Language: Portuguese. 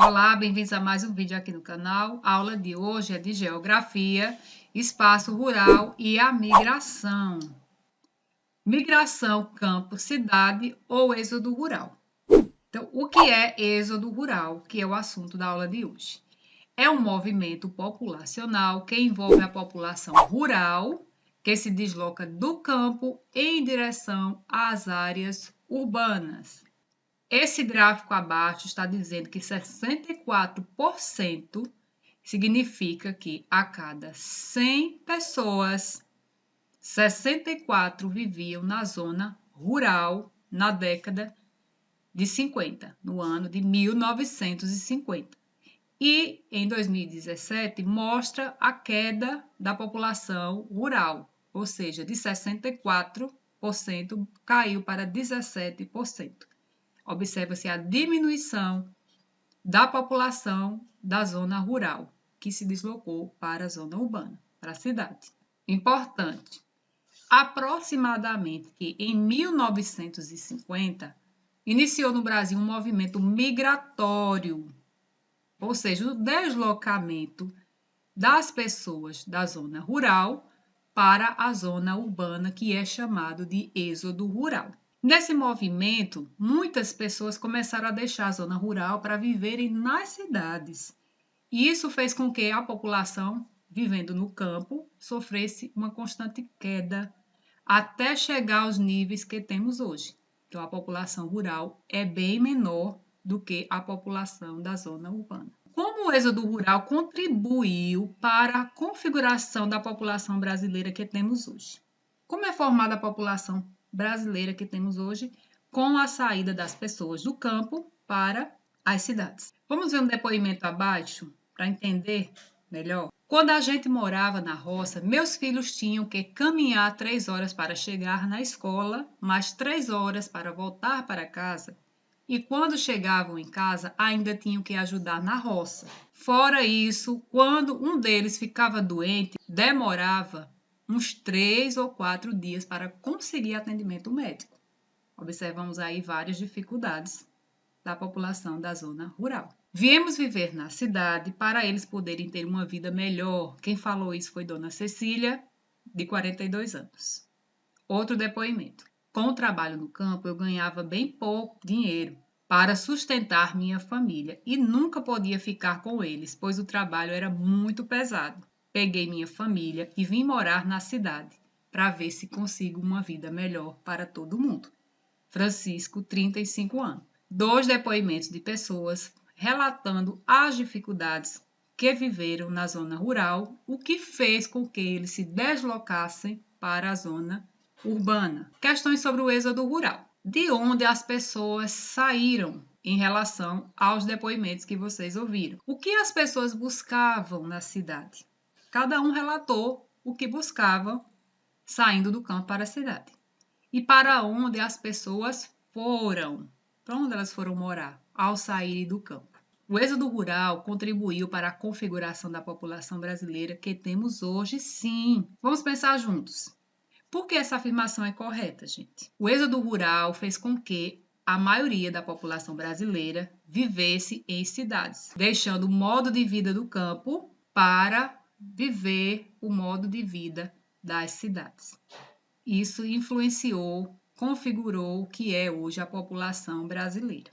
Olá, bem-vindos a mais um vídeo aqui no canal. A aula de hoje é de Geografia, Espaço Rural e a Migração. Migração, campo, cidade ou êxodo rural. Então, o que é êxodo rural, que é o assunto da aula de hoje? É um movimento populacional que envolve a população rural, que se desloca do campo em direção às áreas urbanas. Esse gráfico abaixo está dizendo que 64% significa que a cada 100 pessoas, 64 viviam na zona rural na década de 50, no ano de 1950. E em 2017 mostra a queda da população rural, ou seja, de 64% caiu para 17%. Observa-se a diminuição da população da zona rural, que se deslocou para a zona urbana, para a cidade. Importante, aproximadamente que em 1950 iniciou no Brasil um movimento migratório, ou seja, o deslocamento das pessoas da zona rural para a zona urbana, que é chamado de êxodo rural. Nesse movimento, muitas pessoas começaram a deixar a zona rural para viverem nas cidades. E isso fez com que a população, vivendo no campo, sofresse uma constante queda até chegar aos níveis que temos hoje. Então, a população rural é bem menor do que a população da zona urbana. Como o êxodo rural contribuiu para a configuração da população brasileira que temos hoje? Como é formada a população brasileira que temos hoje com a saída das pessoas do campo para as cidades? Vamos ver um depoimento abaixo para entender melhor? Quando a gente morava na roça, meus filhos tinham que caminhar 3 horas para chegar na escola, mais 3 horas para voltar para casa. E quando chegavam em casa, ainda tinham que ajudar na roça. Fora isso, quando um deles ficava doente, demorava uns 3 ou 4 dias para conseguir atendimento médico. Observamos aí várias dificuldades da população da zona rural. Viemos viver na cidade para eles poderem ter uma vida melhor. Quem falou isso foi Dona Cecília, de 42 anos. Outro depoimento. Com o trabalho no campo, eu ganhava bem pouco dinheiro para sustentar minha família e nunca podia ficar com eles, pois o trabalho era muito pesado. Peguei minha família e vim morar na cidade para ver se consigo uma vida melhor para todo mundo. Francisco, 35 anos. 2 depoimentos de pessoas relatando as dificuldades que viveram na zona rural, o que fez com que eles se deslocassem para a zona urbana. Questões sobre o êxodo rural. De onde as pessoas saíram em relação aos depoimentos que vocês ouviram? O que as pessoas buscavam na cidade? Cada um relatou o que buscavam saindo do campo para a cidade. E para onde as pessoas foram? Para onde elas foram morar ao saírem do campo? O êxodo rural contribuiu para a configuração da população brasileira que temos hoje, sim. Vamos pensar juntos. Por que essa afirmação é correta, gente? O êxodo rural fez com que a maioria da população brasileira vivesse em cidades, deixando o modo de vida do campo para viver o modo de vida das cidades. Isso influenciou, configurou o que é hoje a população brasileira.